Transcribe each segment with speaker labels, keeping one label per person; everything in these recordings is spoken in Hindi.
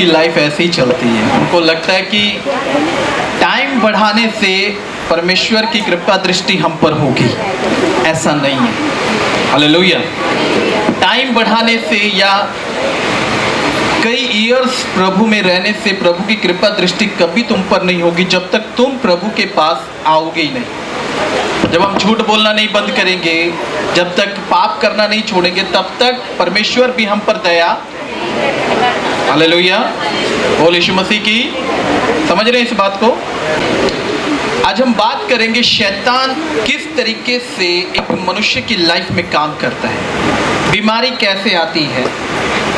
Speaker 1: की लाइफ ऐसे ही चलती है। उनको लगता है कि टाइम बढ़ाने से परमेश्वर की कृपा दृष्टि हम पर होगी। ऐसा नहीं है। हालेलुया। टाइम बढ़ाने से या कई ईयर्स प्रभु में रहने से प्रभु की कृपा दृष्टि कभी तुम पर नहीं होगी जब तक तुम प्रभु के पास आओगे ही नहीं। जब हम झूठ बोलना नहीं बंद करेंगे, जब तक पाप करना नहीं छोड़ेंगे, तब तक परमेश्वर भी हम पर दया। हालेलुया। बोल यीशु मसीह की। समझ रहे हैं इस बात को? आज हम बात करेंगे शैतान किस तरीके से एक मनुष्य की लाइफ में काम करता है, बीमारी कैसे आती है,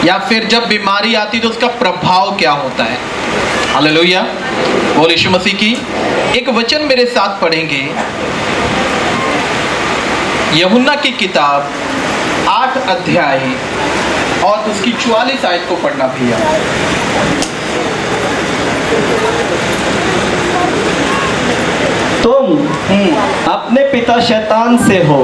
Speaker 1: या फिर जब बीमारी आती है तो उसका प्रभाव क्या होता है। हालेलुया। बोल यीशु मसीह की। एक वचन मेरे साथ पढ़ेंगे, यूहन्ना की किताब 8 अध्याय और उसकी 44 आयत को पढ़ना भैया।
Speaker 2: तुम अपने पिता शैतान से हो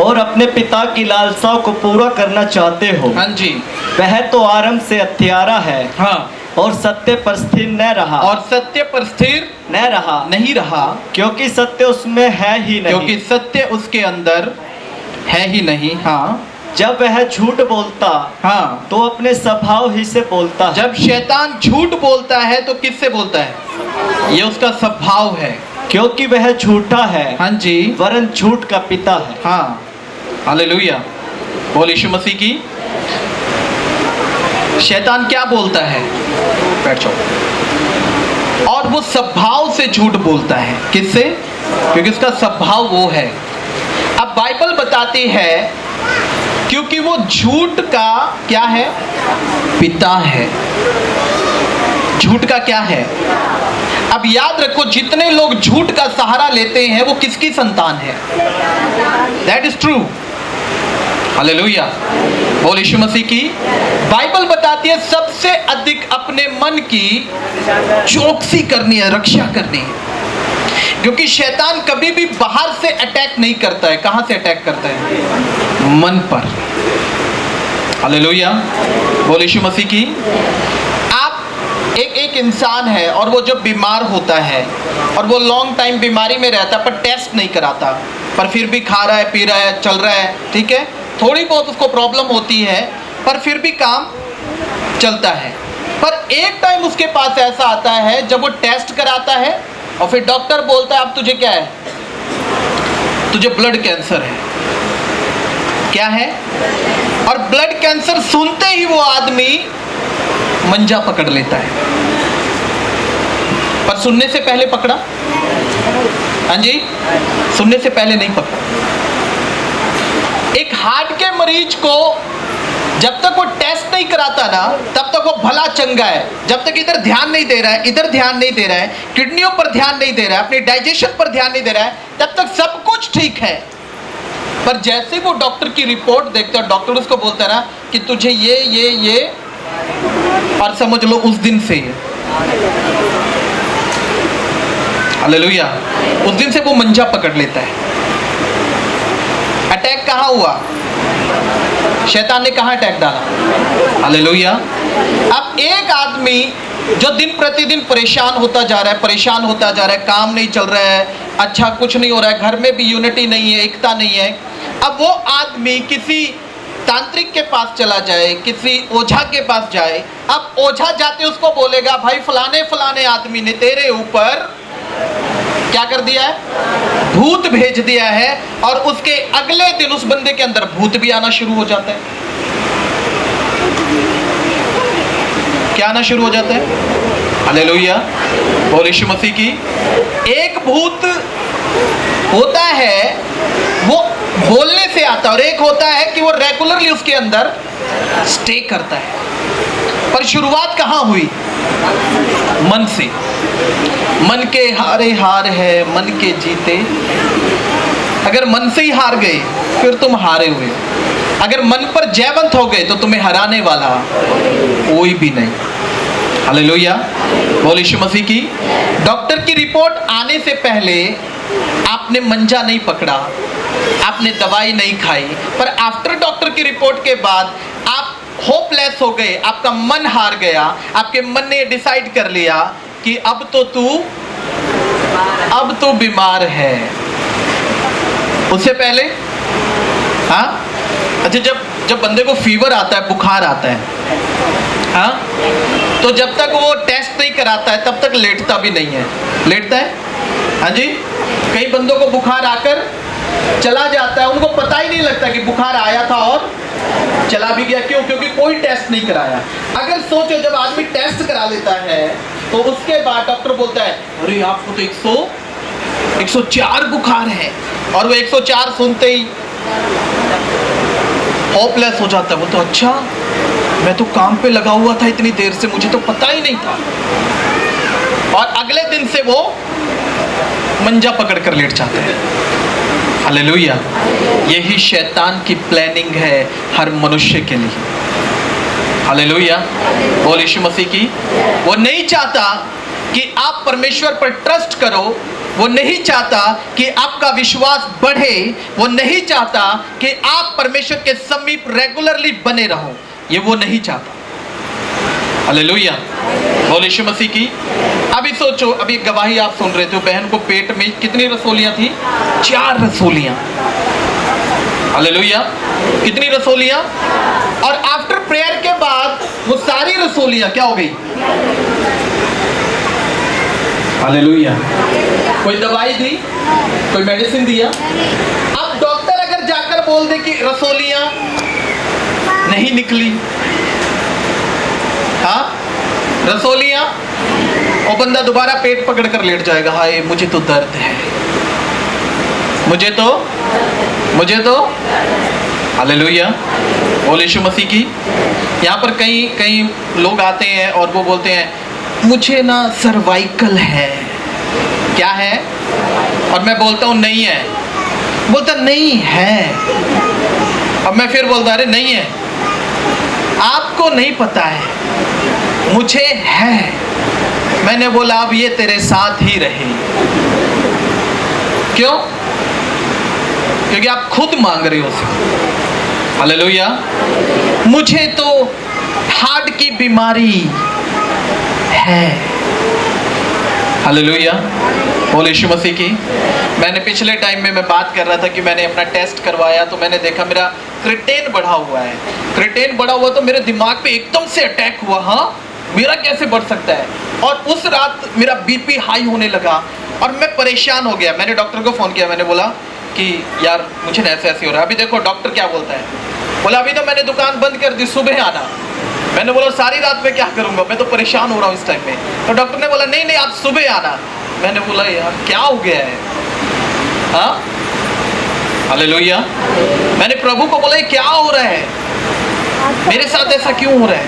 Speaker 2: और अपने पिता की लालसाओं को पूरा करना चाहते हो।
Speaker 1: हाँ जी।
Speaker 2: वह तो आरंभ से हत्यारा है,
Speaker 1: हाँ,
Speaker 2: और सत्य पर स्थिर न रहा,
Speaker 1: और सत्य पर स्थिर
Speaker 2: नहीं रहा, क्योंकि सत्य उसमें है ही नहीं,
Speaker 1: क्योंकि सत्य उसके अंदर है ही नहीं। हाँ।
Speaker 2: जब वह झूठ बोलता,
Speaker 1: हाँ,
Speaker 2: तो अपने स्वभाव ही से बोलता है।
Speaker 1: जब शैतान झूठ बोलता है तो किससे बोलता है? ये उसका स्वभाव है,
Speaker 2: क्योंकि वह झूठा है।
Speaker 1: हाँ जी,
Speaker 2: वरन झूठ का पिता है।
Speaker 1: हाँ। हालेलुया। बोल यीशु मसीह की। शैतान क्या बोलता है? बैठ जाओ। और वो स्वभाव से झूठ बोलता है। किससे? क्योंकि उसका स्वभाव वो है। अब बाइबल बताती है क्योंकि वो झूठ का क्या है? पिता है। झूठ का क्या है? अब याद रखो, जितने लोग झूठ का सहारा लेते हैं वो किसकी संतान है? That is true. हालेलुया। बोल यीशु मसीह की। बाइबल बताती है सबसे अधिक अपने मन की चौकसी करनी है, रक्षा करनी है, क्योंकि शैतान कभी भी बाहर से अटैक नहीं करता है। कहां से अटैक करता है? मन पर। हालेलुया। बोल यीशु मसीह की। एक इंसान है और वो जब बीमार होता है और वो लॉन्ग टाइम बीमारी में रहता है, पर टेस्ट नहीं कराता, पर फिर भी खा रहा है, पी रहा है, चल रहा है, ठीक है, थोड़ी बहुत उसको प्रॉब्लम होती है, पर फिर भी काम चलता है। पर एक टाइम उसके पास ऐसा आता है जब वो टेस्ट कराता है और फिर डॉक्टर बोलता है अब तुझे क्या है? तुझे ब्लड कैंसर है। क्या है? और ब्लड कैंसर सुनते ही वो आदमी मंजा पकड़ लेता है। पर सुनने से पहले पकड़ा? हाँ जी, सुनने से पहले नहीं पकड़ा। एक हार्ट के मरीज को जब तक वो टेस्ट नहीं कराता ना, तब तक वो भला चंगा है। जब तक इधर ध्यान नहीं दे रहा है, इधर ध्यान नहीं दे रहा है, किडनियों पर ध्यान नहीं दे रहा है, अपने डाइजेशन पर ध्यान नहीं दे रहा है, तब तक सब कुछ ठीक है। पर जैसे वो डॉक्टर की रिपोर्ट देखता है, डॉक्टर उसको बोलता है ना कि तुझे ये और समझ लो उस दिन से हालेलुया, उस दिन से वो मंजा पकड़ लेता है। अटैक कहाँ हुआ? शैतान ने कहाँ अटैक डाला? हालेलुया। अब एक आदमी जो दिन प्रतिदिन परेशान होता जा रहा है, काम नहीं चल रहा है, अच्छा कुछ नहीं हो रहा है, घर में भी यूनिटी नहीं है, एकता नहीं है। अब वो आदमी किसी तांत्रिक के पास चला जाए, किसी ओझा के पास जाए। अब ओझा जाते उसको बोलेगा भाई फलाने आदमी ने तेरे ऊपर क्या कर दिया है? भूत भेज दिया है। और उसके अगले दिन उस बंदे के अंदर भूत भी आना शुरू हो जाता है। क्या आना शुरू हो जाता है? हालेलुया। बोल यीशु मसीह की। एक भूत होता है वो बोलने से आता है, और एक होता है कि वो रेगुलरली उसके अंदर स्टे करता है। पर शुरुआत कहाँ हुई? मन से। मन के हारे हार है, मन के जीते। अगर मन से ही हार गए फिर तुम हारे हुए। अगर मन पर जयवंत हो गए तो तुम्हें हराने वाला कोई भी नहीं। हालेलुया। बोल यीशु मसीह की। डॉक्टर की रिपोर्ट आने से पहले आपने मंजा नहीं पकड़ा, आपने दवाई नहीं खाई, पर आफ्टर डॉक्टर की रिपोर्ट के बाद आप होपलेस हो गए, आपका मन हार गया, आपके मन ने डिसाइड कर लिया कि अब तू बीमार है। उससे पहले हाँ, अच्छा जब बंदे को फीवर आता है, बुखार आता है, हाँ, तो जब तक वो टेस्ट नहीं कराता है तब तक लेटता भी नहीं है। लेटता है? हाँ जी। कई बंदों को बुखार आकर चला जाता है, उनको पता ही नहीं लगता कि बुखार आया था और चला भी गया। क्यों? क्योंकि कोई टेस्ट नहीं कराया। अगर सोचो जब आदमी टेस्ट करा लेता है तो उसके बाद डॉक्टर बोलता है अरे आपको तो 104 बुखार है, और वो 104 सुनते ही होपलेस हो जाता है। वो तो अच्छा, मैं तो काम पे लगा हुआ था इतनी देर से, मुझे तो पता ही नहीं था। और अगले दिन से वो मंजा पकड़ कर लेट जाते हैं। हालेलुया। यही शैतान की प्लानिंग है हर मनुष्य के लिए। हालेलुया। बोल यीशु मसीह की। वो नहीं चाहता कि आप परमेश्वर पर ट्रस्ट करो, वो नहीं चाहता कि आपका विश्वास बढ़े, वो नहीं चाहता कि आप परमेश्वर के समीप रेगुलरली बने रहो, ये वो नहीं चाहता। हालेलुया। बोल यीशु मसीह की। अभी सोचो, अभी गवाही आप सुन रहे थे, बहन को पेट में कितनी रसोलियां थी? 4 रसोलियां। हालेलुया। कितनी रसोलियां? और आफ्टर प्रेयर के बाद वो सारी रसोलियां क्या हो गई? हालेलुया। कोई दवाई दी, कोई मेडिसिन दिया? अब डॉक्टर अगर जाकर बोल दे कि रसोलियां नहीं निकली, हाँ, रसोलियां, वो बंदा दोबारा पेट पकड़ कर लेट जाएगा। हाय मुझे तो दर्द है, मुझे तो हालेलुया। बोल यीशु मसीह की। यहाँ पर कई लोग आते हैं और वो बोलते हैं मुझे ना सर्वाइकल है। क्या है? और मैं बोलता हूँ नहीं है। बोलता नहीं है। अब मैं फिर बोलता अरे नहीं है, आपको नहीं पता है, मुझे है। मैंने बोला अब ये तेरे साथ ही रहे। क्यों? क्योंकि आप खुद मांग रहे हो उसे। हालेलुया। मुझे तो हार्ट की बीमारी है। हालेलुया। बोल यीशु मसीह की। मैंने पिछले टाइम में मैं बात कर रहा था कि मैंने अपना टेस्ट करवाया तो मैंने देखा मेरा क्रिटेन बढ़ा हुआ है। क्रिटेन बढ़ा हुआ तो मेरे दिमाग पे एकदम से अटैक हुआ। हाँ, मेरा कैसे बढ़ सकता है? और उस रात मेरा बीपी हाई होने लगा और मैं परेशान हो गया। मैंने डॉक्टर को फ़ोन किया, मैंने बोला कि यार मुझे ऐसे ऐसे हो रहा है। अभी देखो डॉक्टर क्या बोलता है। बोला अभी तो मैंने दुकान बंद कर दी, सुबह आना। मैंने बोला सारी रात में क्या करूँगा, मैं तो परेशान हो रहा हूँ इस टाइम में। तो डॉक्टर ने बोला नहीं आप सुबह आना। मैंने बोला यार क्या हो गया है? हाँ, हालेलुया। मैंने प्रभु को बोला क्या हो रहा है, मेरे साथ ऐसा क्यों हो रहा है?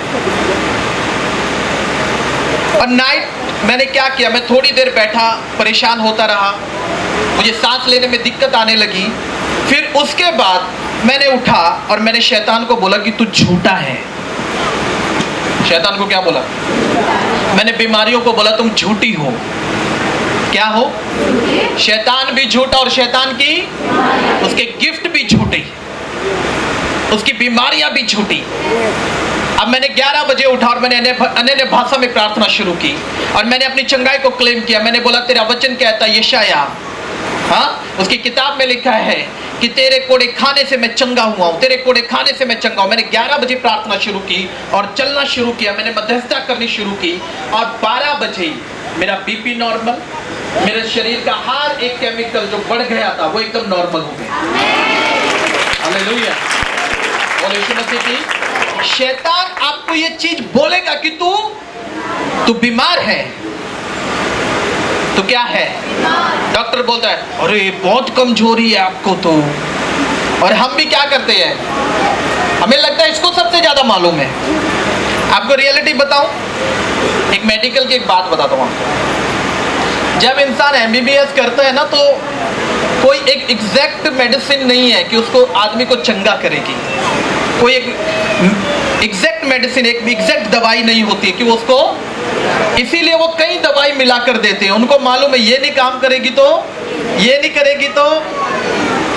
Speaker 1: और नाइट मैंने क्या किया, मैं थोड़ी देर बैठा, परेशान होता रहा, मुझे सांस लेने में दिक्कत आने लगी। फिर उसके बाद मैंने उठा और मैंने शैतान को बोला कि तू झूठा है। शैतान को क्या बोला? मैंने बीमारियों को बोला तुम झूठी हो। क्या हो? शैतान भी झूठा और शैतान की उसके गिफ्ट भी झूठे, उसकी बीमारियां भी झूठी। अब मैंने 11 बजे उठा और मैंने अन्य भाषा में प्रार्थना शुरू की और मैंने अपनी चंगाई को क्लेम किया। मैंने बोला तेरा वचन कहता है यशाया, हाँ, उसकी किताब में लिखा है कि तेरे कोड़े खाने से मैं चंगा हुआ हूँ, तेरे कोड़े खाने से मैं चंगा हूँ। मैंने 11 बजे प्रार्थना शुरू की और चलना शुरू किया। मैंने मध्यस्थता करनी शुरू की और 12 बजे मेरा बीपी नॉर्मल, मेरे शरीर का हर एक केमिकल जो बढ़ गया था वो एकदम नॉर्मल हो गया। हालेलुया। बोल यीशु मसीह की। शैतान आपको ये चीज बोलेगा कि तू बीमार है। तो क्या है? डॉक्टर बोलता है अरे बहुत कमजोरी है आपको तो। और हम भी क्या करते हैं, हमें लगता है इसको सबसे ज्यादा मालूम है। आपको रियलिटी बताऊं, एक मेडिकल की एक बात बताता हूं आपको। जब इंसान MBBS करता है ना तो कोई एक एग्जैक्ट मेडिसिन नहीं है कि उसको आदमी को चंगा करेगी। कोई एक एग्जैक्ट मेडिसिन, एक एग्जैक्ट दवाई नहीं होती है कि वो उसको, इसीलिए वो कई दवाई मिलाकर देते हैं। उनको मालूम है ये नहीं काम करेगी तो ये नहीं करेगी तो।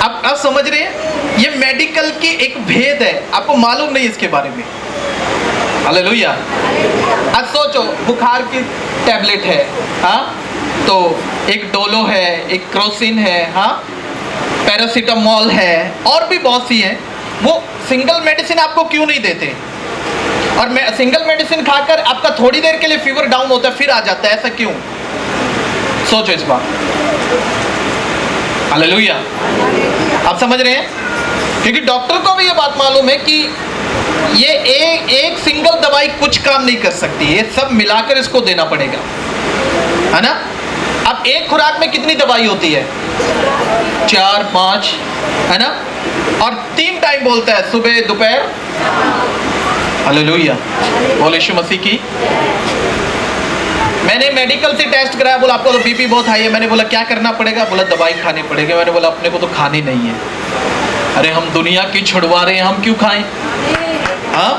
Speaker 1: आप समझ रहे हैं? ये मेडिकल की एक भेद है, आपको मालूम नहीं इसके बारे में। हालेलुया। अब सोचो, बुखार की टैबलेट है, हाँ, तो एक डोलो है, एक क्रोसिन है, हाँ, पैरासीटामोल है, और भी बहुत सी हैं। वो सिंगल मेडिसिन आपको क्यों नहीं देते? और सिंगल मेडिसिन खाकर आपका थोड़ी देर के लिए फीवर डाउन होता है, फिर आ जाता है, ऐसा क्यों? सोचो इस बात। हालेलुया। आप समझ रहे हैं? क्योंकि डॉक्टर को भी ये बात मालूम है कि ये एक सिंगल दवाई कुछ काम नहीं कर सकती, ये सब मिलाकर इसको देना पड़ेगा, है ना? अब एक खुराक में कितनी दवाई होती है? 4 5, है ना? और 3 टाइम बोलता है, सुबह दोपहर। हालेलुया। बोल यीशु मसीह की। मैंने मेडिकल से टेस्ट कराया, बोला आपको तो बीपी बहुत हाई है। मैंने बोला क्या करना पड़ेगा? बोला दवाई खानी पड़ेगी। मैंने बोला अपने को तो खानी नहीं है। अरे हम दुनिया की छुड़वा रहे हैं, हम क्यों खाएं? हाँ,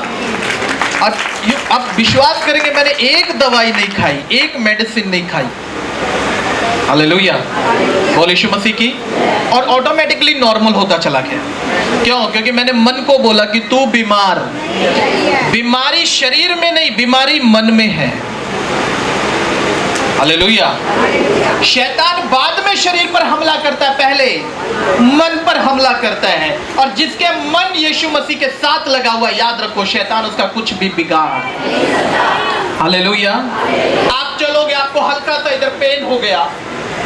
Speaker 1: और आप विश्वास करेंगे, मैंने एक दवाई नहीं खाई, एक मेडिसिन नहीं खाई। हालेलुया। बोल यीशु मसीह की। और ऑटोमेटिकली नॉर्मल होता चला गया। क्यों? क्योंकि मैंने मन को बोला कि तू बीमार, बीमारी शरीर में नहीं, बीमारी मन में है। हालेलुया। शैतान बाद में शरीर पर हमला करता है, पहले मन पर हमला करता है। और जिसके मन यीशु मसीह के साथ लगा हुआ, याद रखो, शैतान उसका कुछ भी बिगाड़। हालेलुया। आप चलोगे, आपको हल्का सा इधर पेन हो गया,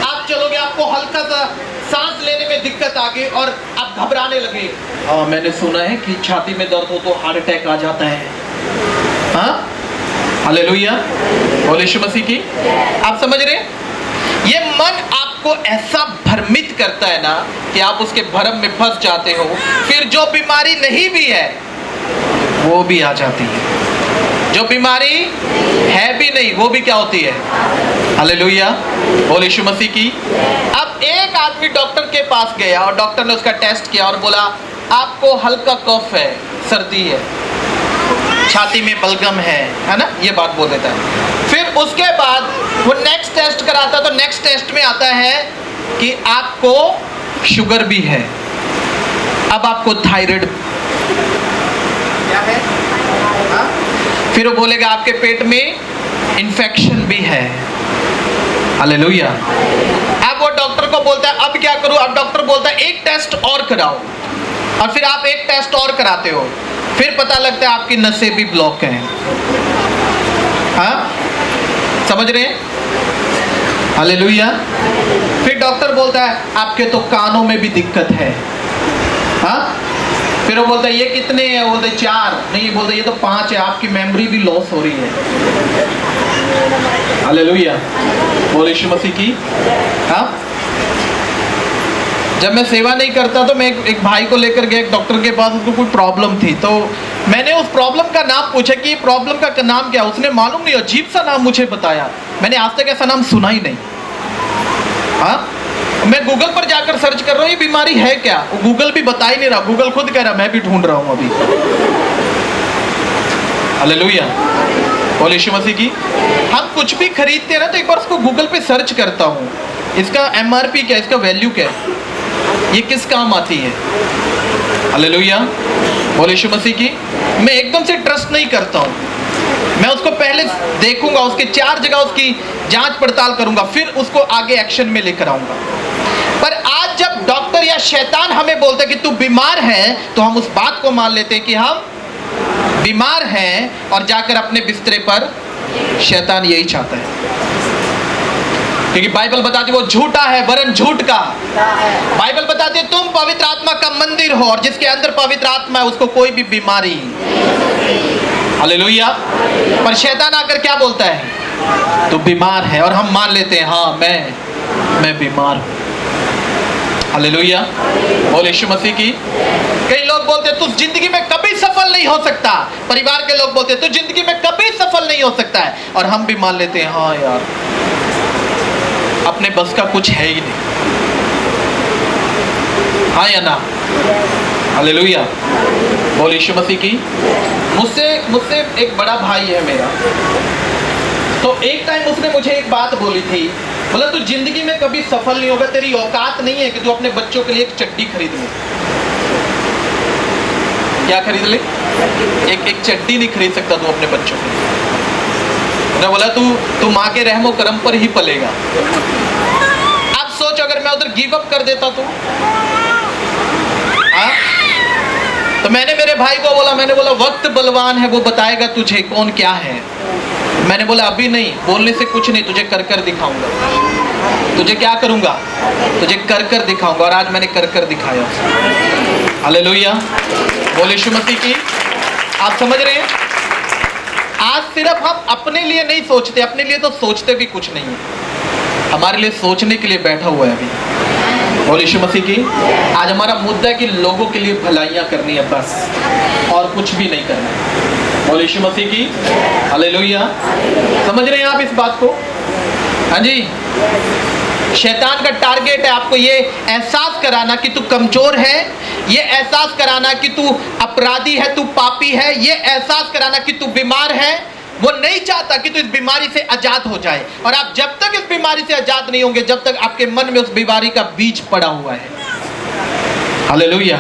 Speaker 1: आप चलोगे, आपको हल्का सा सांस लेने में दिक्कत आ गई और आप घबराने लगे। हाँ, मैंने सुना है कि छाती में दर्द हो तो हार्ट अटैक आ जाता है। हाँ, हालेलुया। बोल यीशु मसीह की। आप समझ रहे? ये मन आपको ऐसा भ्रमित करता है ना कि आप उसके भ्रम में फंस जाते हो। फिर जो बीमारी नहीं भी है वो भी आ जाती है, जो बीमारी है भी नहीं वो भी क्या होती है? हालेलुया। बोल यीशु मसीह की। अब एक आदमी डॉक्टर के पास गया और डॉक्टर ने उसका टेस्ट किया और बोला आपको हल्का कफ है, सर्दी है, छाती में बलगम है ना, ये बात बोल देता है। फिर उसके बाद वो नेक्स्ट टेस्ट कराता, तो नेक्स्ट टेस्ट में आता है कि आपको शुगर भी है, अब आपको थायराइड क्या है, हा? फिर वो बोलेगा आपके पेट में इन्फेक्शन भी है। हालेलुया। अब वो डॉक्टर को बोलता है अब क्या करूं? अब डॉक्टर बोलता है एक टेस्ट और कराओ, और फिर आप एक टेस्ट और कराते हो, फिर पता लगता है आपकी नसें भी ब्लॉक हैं। हाँ, समझ रहे हैं? हालेलुया। फिर डॉक्टर बोलता है आपके तो कानों में भी दिक्कत है। हाँ, फिर वो बोलता है ये कितने हैं? वो बोलते 4, नहीं बोलते ये तो 5 है, आपकी मेमोरी भी लॉस हो रही है। हालेलुया। बोल यीशु मसीह की। हाँ, जब मैं सेवा नहीं करता तो मैं एक भाई को लेकर गया एक डॉक्टर के पास, उसको कोई प्रॉब्लम थी, तो मैंने उस प्रॉब्लम का नाम पूछा कि प्रॉब्लम का नाम क्या? उसने मालूम नहीं, अजीब सा नाम मुझे बताया, मैंने आज तक ऐसा नाम सुना ही नहीं। हाँ, मैं गूगल पर जाकर सर्च कर रहा हूँ ये बीमारी है क्या, वो गूगल भी बता ही नहीं रहा, गूगल खुद कह रहा मैं भी ढूंढ रहा हूँ अभी। हालेलुया। बोल यीशु मसीह की। हम कुछ भी खरीदते हैं ना तो एक बार उसको गूगल पे सर्च करता हूँ, इसका MRP क्या है, इसका वैल्यू क्या है, ये किस काम आती है। हालेलुया। बोल यीशु मसीह की। मैं एकदम से ट्रस्ट नहीं करता हूँ, मैं उसको पहले देखूंगा, उसके 4 जगह उसकी जांच पड़ताल करूंगा, फिर उसको आगे एक्शन में लेकर आऊंगा। पर आज जब डॉक्टर या शैतान हमें बोलते हैं कि तू बीमार है, तो हम उस बात को मान लेते हैं कि हम बीमार हैं, और जाकर अपने बिस्तरे पर शैतान यही चाहता है, क्योंकि बाइबल बताती है वो झूठा है वरन झूठ का। बाइबल बताती है तुम पवित्र आत्मा का मंदिर हो, और जिसके अंदर पवित्र आत्मा है उसको कोई भी बीमारी। हालेलुया। पर शैतान आकर क्या बोलता है? तो बीमार है, और हम मान लेते हैं हाँ मैं बीमार हूं। हालेलुया। बोल यीशु मसीह की। कई लोग बोलते हैं तू जिंदगी में कभी सफल नहीं हो सकता, परिवार के लोग बोलते हैं तू जिंदगी में कभी सफल नहीं हो सकता है, और हम भी मान लेते हैं हाँ यार अपने बस का कुछ है ही नहीं। हाँ या ना? हालेलुया। बोल यीशु मसीह की। मुझसे एक बड़ा भाई है मेरा, तो एक टाइम उसने मुझे एक बात बोली थी, बोला तू जिंदगी में कभी सफल नहीं होगा, तेरी औकात नहीं है कि तू अपने बच्चों के लिए एक चड्डी खरीद ले। क्या खरीद ले? एक चड्डी नहीं खरीद सकता तू अपने बच्चों के लिए। उसने बोला तू माँ के रहमो करम पर ही पलेगा। अब सोच अगर मैं उधर गिव अप कर देता तो हाँ? तो मैंने मेरे भाई को बोला, मैंने बोला वक्त बलवान है, वो बताएगा तुझे कौन क्या है। मैंने बोला अभी नहीं, बोलने से कुछ नहीं, तुझे कर कर दिखाऊंगा। तुझे क्या करूंगा? तुझे कर कर दिखाऊंगा। और आज मैंने कर कर दिखाया। हालेलुया, बोले यीशु मसीह की। आप समझ रहे हैं? आज सिर्फ हम अपने लिए नहीं सोचते, अपने लिए तो सोचते भी कुछ नहीं है, हमारे लिए सोचने के लिए बैठा हुआ है अभी। बोले यीशु मसीह की। आज हमारा मुद्दा है कि लोगों के लिए भलाइयाँ करनी है बस, और कुछ भी नहीं करना है। बोले यीशु मसीह की। हालेलुया, समझ रहे हैं आप इस बात को? हाँ जी। शैतान का टारगेट है आपको ये एहसास कराना कि तू कमजोर है, ये एहसास कराना कि तू अपराधी है, तू पापी है, ये एहसास कराना कि तू बीमार है। वो नहीं चाहता कि तू इस बीमारी से आजाद हो जाए। और आप जब तक इस बीमारी से आजाद नहीं होंगे, जब तक आपके मन में उस बीमारी का बीज पड़ा हुआ है। हालेलुया,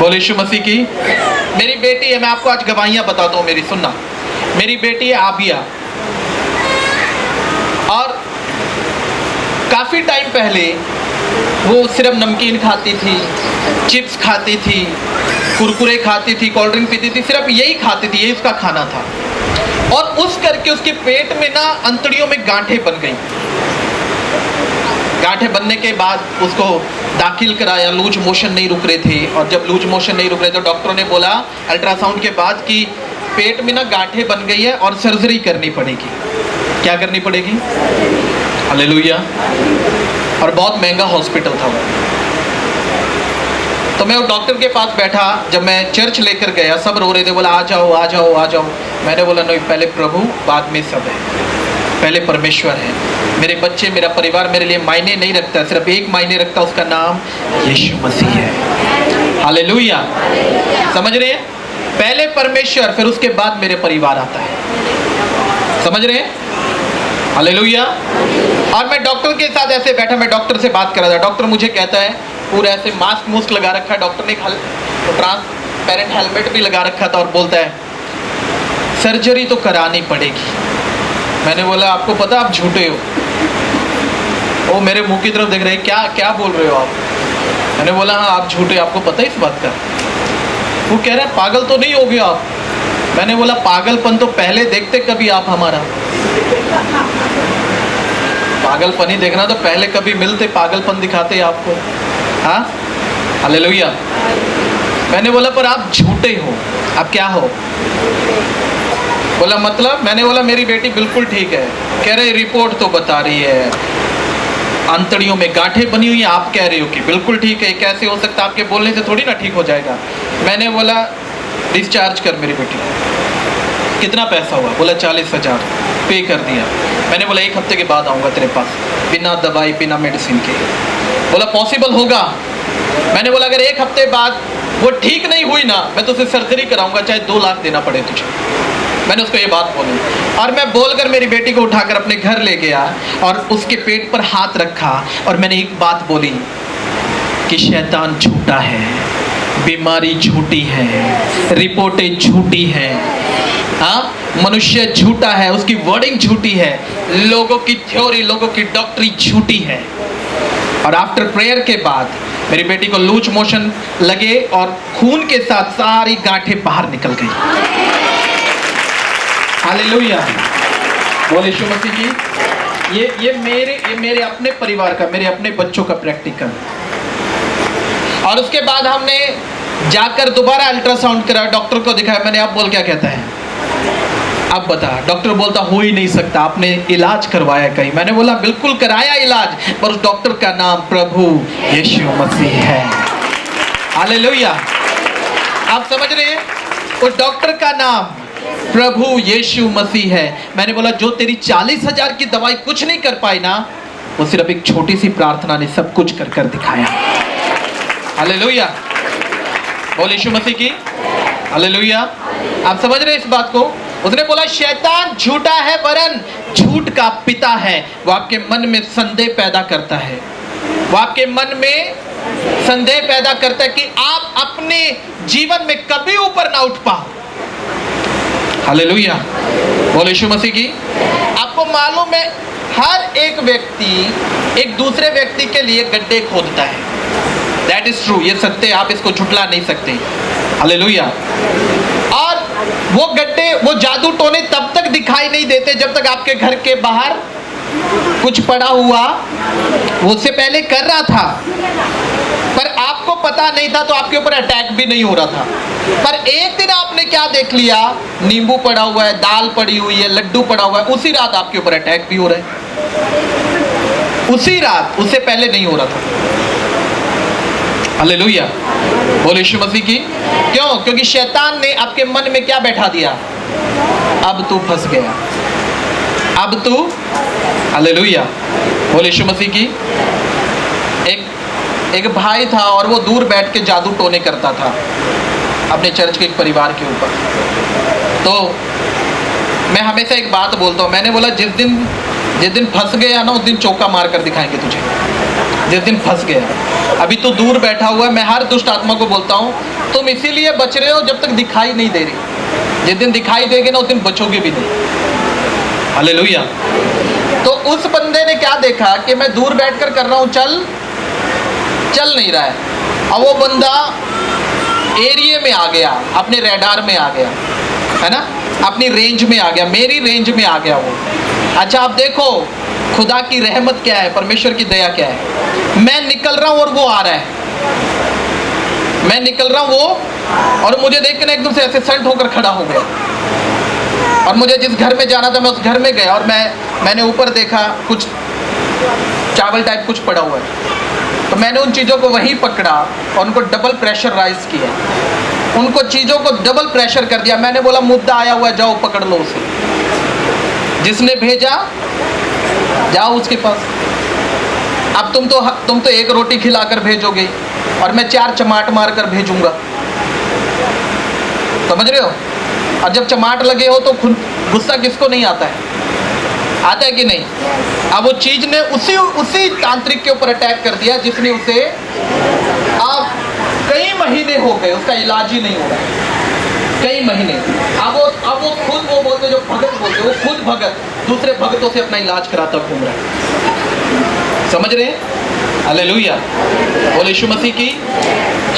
Speaker 1: बोले यीशु मसीह की। मेरी बेटी है, मैं आपको आज गवाहियां बताता हूँ मेरी, सुनना। मेरी बेटी है आबिया, और काफी टाइम पहले वो सिर्फ नमकीन खाती थी, चिप्स खाती थी, कुरकुरे खाती थी, कोल्ड ड्रिंक पीती थी, सिर्फ यही खाती थी, यही उसका खाना था। और उस करके उसके पेट में ना अंतड़ियों में गांठें बन गई। गांठें बनने के बाद उसको दाखिल कराया, लूज मोशन नहीं रुक रहे थे। और जब लूज मोशन नहीं रुक रहे तो डॉक्टरों ने बोला अल्ट्रासाउंड के बाद कि पेट में ना गांठें बन गई है और सर्जरी करनी पड़ेगी। क्या करनी पड़ेगी? हालेलुया। और बहुत महंगा हॉस्पिटल था वो। तो मैं वो डॉक्टर के पास बैठा, जब मैं चर्च लेकर गया, सब रो रहे थे, बोला आ जाओ आ जाओ आ जाओ। मैंने बोला नहीं, पहले प्रभु, बाद में सब है, पहले परमेश्वर है। मेरे बच्चे, मेरा परिवार मेरे लिए मायने नहीं रखता, सिर्फ एक मायने रखता, उसका नाम यीशु मसीह है। हालेलुया, समझ रहे हैं? पहले परमेश्वर, फिर उसके बाद मेरे परिवार आता है। समझ रहे हैं? हालेलुया। और मैं डॉक्टर के साथ ऐसे बैठा, मैं डॉक्टर से बात कर रहा था। डॉक्टर मुझे कहता है, पूरा ऐसे मास्क मुस्क लगा रखा है, डॉक्टर ने ट्रांसपेरेंट हेलमेट भी लगा रखा था, और बोलता है सर्जरी तो करानी पड़ेगी। मैंने बोला आपको पता आप झूठे हो? वो मेरे मुंह की तरफ देख रहे, क्या क्या बोल रहे हो आप? मैंने बोला हाँ आप झूठे, आपको पता है इस बात का? वो कह रहा है पागल तो नहीं हो गया आप? मैंने बोला पागलपन तो पहले देखते कभी आप हमारा, पागलपन ही देखना तो पहले कभी मिलते, पागलपन दिखाते आपको। हाँ, हालेलुया। मैंने बोला पर आप झूठे हो, आप क्या हो? बोला मतलब? मैंने बोला मेरी बेटी बिल्कुल ठीक है। कह रहे रिपोर्ट तो बता रही है अंतड़ियों में गांठें बनी हुई हैं, आप कह रहे हो कि बिल्कुल ठीक है, कैसे हो सकता? आपके बोलने से थोड़ी ना ठीक हो जाएगा। मैंने बोला डिस्चार्ज कर मेरी बेटी। कितना पैसा हुआ? बोला 40,000 पे कर दिया। मैंने बोला 1 हफ्ते के बाद आऊँगा तेरे पास, बिना दवाई बिना मेडिसिन के। बोला पॉसिबल होगा? मैंने बोला अगर 1 हफ्ते बाद वो ठीक नहीं हुई ना, मैं तो उसे सर्जरी कराऊंगा, चाहे 2 लाख देना पड़े तुझे। मैंने उसको ये बात बोली, और मैं बोलकर मेरी बेटी को उठाकर अपने घर ले गया और उसके पेट पर हाथ रखा, और मैंने एक बात बोली कि शैतान झूठा है, बीमारी झूठी है, रिपोर्टें झूठी हैं, हाँ, मनुष्य झूठा है, उसकी वर्डिंग झूठी है, लोगों की थ्योरी, लोगों की डॉक्ट्री झूठी है। और आफ्टर प्रेयर के बाद मेरी बेटी को लूज मोशन लगे और खून के साथ सारी गांठें बाहर निकल गई। हालेलुया, बोले यीशु मसीह की। ये मेरे अपने परिवार का, मेरे अपने बच्चों का प्रैक्टिकल। और उसके बाद हमने जाकर दोबारा अल्ट्रासाउंड करा, डॉक्टर को दिखाया। मैंने अब बोल क्या कहता है, अब बता। डॉक्टर बोलता हो ही नहीं सकता, आपने इलाज करवाया कहीं? मैंने बोला बिल्कुल कराया इलाज, पर उस डॉक्टर का नाम प्रभु यीशु मसीह है। हालेलुया, आप समझ रहे हैं? उस डॉक्टर का नाम प्रभु यीशु मसीह है। मैंने बोला जो तेरी 40,000 की दवाई कुछ नहीं कर पाई ना, वो सिर्फ एक छोटी सी प्रार्थना ने सब कुछ कर कर दिखाया। हालेलुया, बोल यीशु मसीह की। हालेलुया, आप समझ रहे हैं इस बात को? उसने बोला शैतान झूठा है, वरन झूठ का पिता है। वो आपके मन में संदेह पैदा करता है, वो आपके मन में संदेह पैदा करता है कि आप अपने जीवन में कभी ऊपर ना उठ पाओ। हालेलुया, बोलो यीशु मसीह की। आपको मालूम है हर एक व्यक्ति एक दूसरे व्यक्ति के लिए गड्ढे खोदता है। दैट इज ट्रू, ये सत्य, आप इसको झुठला नहीं सकते। हालेलुया। और वो गड्ढे, वो जादू टोने तब तक दिखाई नहीं देते जब तक आपके घर के बाहर कुछ पड़ा हुआ वो उससे पहले कर रहा था, पर आपको पता नहीं था, तो आपके ऊपर अटैक भी नहीं हो रहा था। पर एक दिन आपने क्या देख लिया, नींबू पड़ा हुआ है, दाल पड़ी हुई है, लड्डू पड़ा हुआ है, उसी रात आपके ऊपर अटैक भी हो रहा है। उसी रात, उससे पहले नहीं हो रहा था। हालेलुया, बोलो यीशु मसीह की। क्यों? क्योंकि शैतान ने आपके मन में क्या बैठा दिया, अब तू फंस गया, अब तू। हालेलुया, बोलो यीशु मसीह की। एक भाई था और वो दूर बैठ के जादू टोने करता था अपने चर्च के एक परिवार के ऊपर। तो मैं हमेशा एक बात बोलता हूँ, मैंने बोला जिस दिन फंस गया ना, उस दिन चौका मार कर दिखाएंगे तुझे। जिस दिन फंस गया, अभी तो दूर बैठा हुआ है। मैं हर दुष्ट आत्मा को बोलता हूँ तुम इसीलिए बच रहे हो जब तक दिखाई नहीं दे रही। जिस दिन दिखाई देगी ना, उस दिन बचोगे भी नहीं। हालेलुया। तो उस बंदे ने क्या देखा कि मैं दूर बैठकर कर रहा हूँ, चल नहीं रहा है। अब वो बंदा एरिया में आ गया, अपने रडार में आ गया, है ना, अपनी रेंज में आ गया, मेरी रेंज में आ गया वो। अच्छा, आप देखो खुदा की रहमत क्या है, परमेश्वर की दया क्या है। मैं निकल रहा हूँ और वो आ रहा है, मैं निकल रहा हूँ वो, और मुझे देख के ना एकदम से ऐसे सल्ट होकर खड़ा हो गया। और मुझे जिस घर में जाना था मैं उस घर में गया, और मैंने ऊपर देखा कुछ चावल टाइप कुछ पड़ा हुआ है। तो मैंने उन चीज़ों को वहीं पकड़ा और उनको डबल प्रेशराइज किया, उनको चीज़ों को डबल प्रेशर कर दिया। मैंने बोला मुद्दा आया हुआ है, जाओ पकड़ लो उसे, जिसने भेजा जाओ उसके पास। अब तुम तो एक रोटी खिलाकर भेजोगे और मैं 4 चमाट मार कर भेजूंगा, समझ रहे हो। और जब चमाट लगे हो तो गुस्सा किसको नहीं आता है, आता है कि नहीं। अब वो चीज ने उसी तांत्रिक के ऊपर अटैक कर दिया जिसने उसे, अब कई महीने हो गए उसका इलाज ही नहीं हो रहा है, कई महीने। अब वो खुद, वो बोलते जो भगत बोलते, वो खुद भगत दूसरे भगतों से अपना इलाज कराता घूम रहा है, समझ रहे हैं। हालेलुया, बोलो यीशु मसीह की।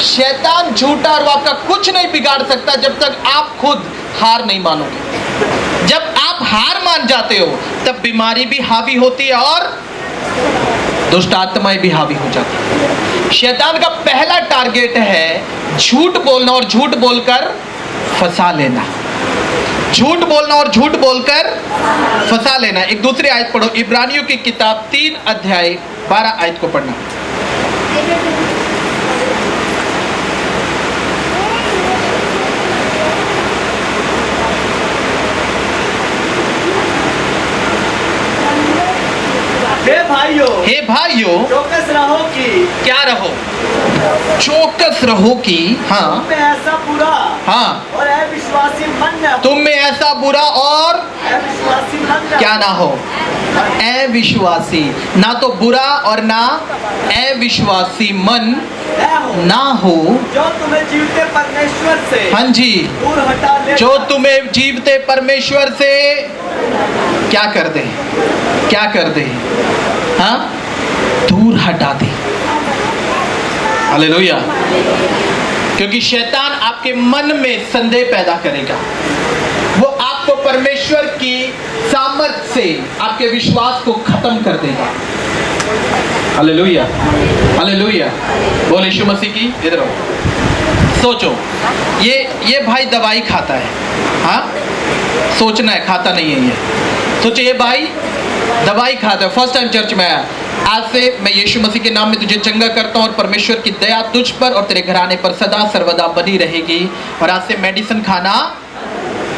Speaker 1: शैतान झूठा और वो आपका कुछ नहीं बिगाड़ सकता जब तक आप खुद हार नहीं मानोगे। जब आप हार मान जाते हो तब बीमारी भी हावी होती है और दुष्ट आत्माएं भी हावी हो जाती है। शैतान का पहला टारगेट है झूठ बोलना और झूठ बोलकर फंसा लेना, झूठ बोलना और झूठ बोलकर फंसा लेना। एक दूसरी आयत पढ़ो, इब्रानियों की किताब 3 अध्याय 12 आयत को पढ़ना। हे भाइयों
Speaker 2: चौकस रहो कि,
Speaker 1: क्या रहो, चौकस रहो कि, हाँ,
Speaker 2: तुम में ऐसा बुरा,
Speaker 1: हाँ,
Speaker 2: और अविश्वासी मन न हो,
Speaker 1: तुम में ऐसा बुरा और
Speaker 2: अविश्वासी मन
Speaker 1: क्या ना हो, अविश्वासी, ना तो बुरा और ना अविश्वासी मन ना हो,
Speaker 2: जो तुम्हें जीवते परमेश्वर से,
Speaker 1: हाँ जी,
Speaker 2: दूर हटा ले,
Speaker 1: जो तुम्हें जीवते परमेश्वर से क्या कर दे, क्या कर दे, हाँ, दूर हटा दे। हालेलुया। क्योंकि शैतान आपके मन में संदेह पैदा करेगा, वो आपको परमेश्वर की सामर्थ से आपके विश्वास को खत्म कर देगा। हालेलुया, हालेलुया, बोल यीशु मसीह की। इधर आओ, सोचो, ये भाई दवाई खाता है, हाँ, सोचना है, खाता नहीं है ये। सोचो ये भाई दवाई खाता है, फर्स्ट टाइम चर्च में आया। आज से मैं यीशु मसीह के नाम में तुझे चंगा करता हूँ और परमेश्वर की दया तुझ पर और तेरे घराने पर सदा सर्वदा बनी रहेगी, और आज से मेडिसिन खाना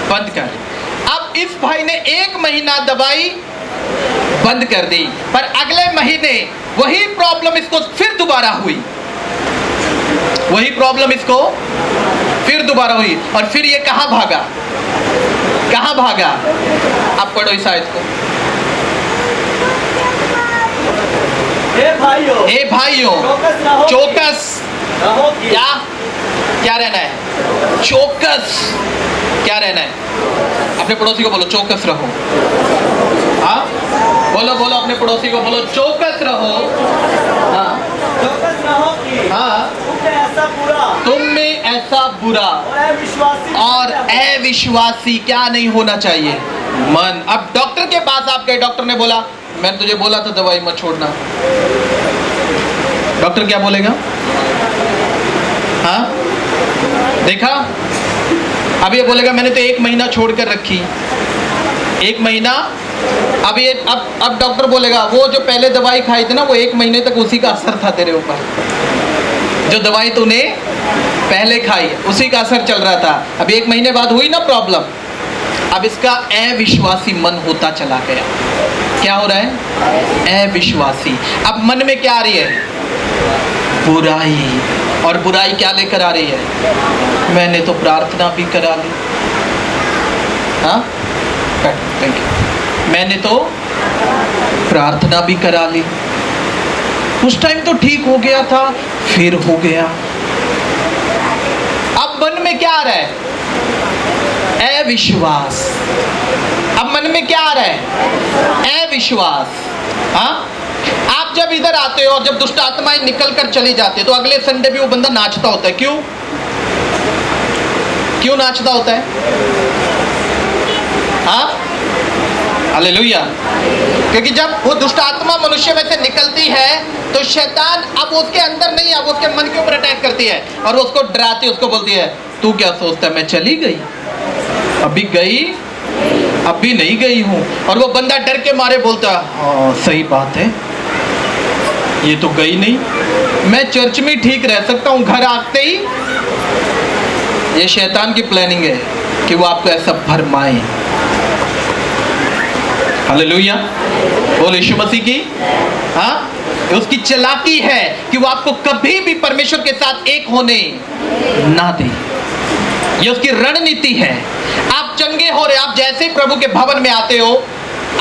Speaker 1: बंद कर। अब इस भाई ने 1 महीना दवाई बंद कर दी, पर अगले महीने वही प्रॉब्लम इसको फिर दोबारा हुई, वही प्रॉब्लम इसको फिर दोबारा हुई, और फिर ये कहाँ भागा, कहाँ भागा। अब पढ़ो इस आयत को,
Speaker 2: ए भाइयों,
Speaker 1: ए भाइयों,
Speaker 2: चौकस रहो,
Speaker 1: चौकस
Speaker 2: रहो कि
Speaker 1: क्या क्या रहना है? चौकस क्या रहना है? अपने पड़ोसी को बोलो चौकस रहो। हाँ बोलो बोलो, अपने पड़ोसी को बोलो चौकस रहो। हाँ
Speaker 2: चौकस रहो कि
Speaker 1: हाँ,
Speaker 2: तुम में ऐसा बुरा
Speaker 1: तुम में ऐसा बुरा
Speaker 2: और अविश्वासी
Speaker 1: और अविश्वासी क्या नहीं होना चाहिए? मन। अब डॉक्टर के पास आप गए, डॉक्टर ने बोला मैंने तुझे बोला था दवाई मत छोड़ना। डॉक्टर क्या बोलेगा? हाँ देखा, अब ये बोलेगा मैंने तो 1 महीना छोड़ कर रखी, 1 महीना। अब ये अब डॉक्टर बोलेगा वो जो पहले दवाई खाई थी ना, वो 1 महीने तक उसी का असर था तेरे ऊपर। जो दवाई तूने पहले खाई उसी का असर चल रहा था। अब 1 महीने बाद हुई ना प्रॉब्लम, अब इसका अविश्वासी मन होता चला गया। क्या हो रहा है? अविश्वासी। अब मन में क्या आ रही है? बुराई। और बुराई क्या लेकर आ रही है? मैंने तो प्रार्थना भी करा ली। हाँ थैंक यू। मैंने तो प्रार्थना भी करा ली, उस टाइम तो ठीक हो गया था, फिर हो गया। अब मन में क्या आ रहा है? अविश्वास। अब मन में क्या आ रहा है? अविश्वास। हाँ, आप जब इधर आते हो और जब दुष्ट आत्माएं निकल कर चली जाती है तो अगले संडे भी वो बंदा नाचता होता है। क्यों क्यों नाचता होता है? हाँ हालेलुया। क्योंकि जब वो दुष्ट आत्मा मनुष्य में से निकलती है तो शैतान अब उसके अंदर नहीं, अब उसके मन के ऊपर अटैक करती है और वो उसको डराती है, उसको बोलती है तू क्या सोचता है मैं चली गई? अभी गई? अभी नहीं गई हूं। और वो बंदा डर के मारे बोलता हाँ सही बात है, ये तो गई नहीं, मैं चर्च में ठीक रह सकता हूं, घर आते ही। ये शैतान की प्लानिंग है कि वो आपको ऐसा भरमाए। हालेलुया, बोल यीशु मसीह की। हाँ, उसकी चालाकी है कि वो आपको कभी भी परमेश्वर के साथ एक होने ना दे। ये उसकी रणनीति है। आप चंगे हो रहे, आप जैसे ही प्रभु के भवन में आते हो,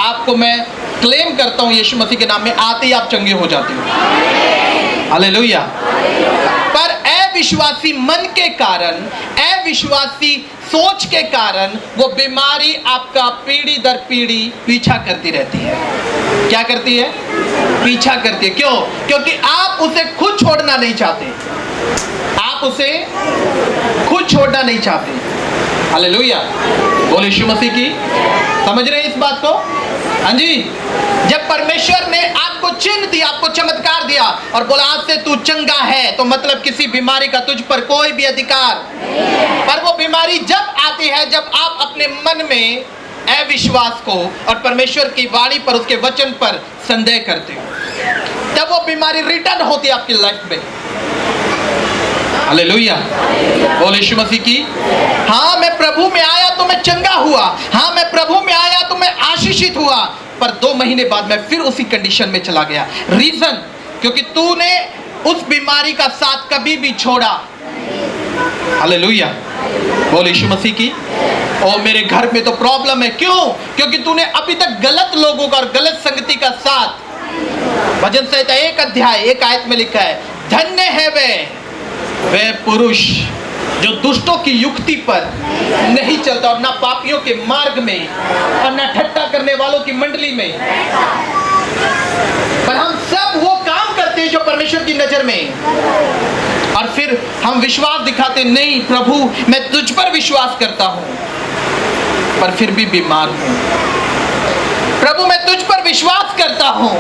Speaker 1: आपको मैं क्लेम करता हूं यीशु मसीह के नाम में, आते ही आप चंगे हो जाते हो। हालेलुया। पर अविश्वासी मन के कारण, अविश्वासी सोच के कारण वो बीमारी आपका पीढ़ी दर पीढ़ी पीछा करती रहती है। क्या करती है? पीछा करती है। क्यों? क्योंकि आप उसे खुद छोड़ना नहीं चाहते। आप उसे खुद छोड़ना नहीं चाहते। हालेलुया, बोल यीशु मसीह की। समझ रहे हैं इस बात को? हाँ जी। जब परमेश्वर ने आपको चिन्ह दिया, आपको चमत्कार दिया और बोला आज से तू चंगा है, तो मतलब किसी बीमारी का तुझ पर कोई भी अधिकार। पर वो बीमारी जब आती है जब आप अपने मन में अविश्वास को और परमेश्वर की वाणी पर, उसके वचन पर संदेह करते हो, तब वो बीमारी रिटर्न होती है आपकी लाइफ में। हालेलुया, बोल यीशु मसीह की। हाँ, मैं प्रभु में आया तो मैं चंगा हुआ, हाँ मैं प्रभु में आया तो मैं आशीषित हुआ, पर 2 महीने बाद मैं फिर उसी कंडीशन में चला गया। रीजन, क्योंकि तूने उस बीमारी का साथ कभी भी छोड़ा। हालेलुया, बोल यीशु मसीह की। ओ मेरे घर में तो प्रॉब्लम है। क्यों? क्योंकि तूने अभी तक गलत लोगों का और गलत संगति का साथ। भजन संहिता 1 अध्याय 1 आयत में लिखा है, धन्य है वे पुरुष जो दुष्टों की युक्ति पर नहीं चलता और ना पापियों के मार्ग में और ना ठट्टा करने वालों की मंडली में। पर हम सब वो काम करते हैं जो परमेश्वर की नजर में, और फिर हम विश्वास दिखाते नहीं, प्रभु मैं तुझ पर विश्वास करता हूं पर फिर भी बीमार हूं। प्रभु मैं तुझ पर विश्वास करता हूं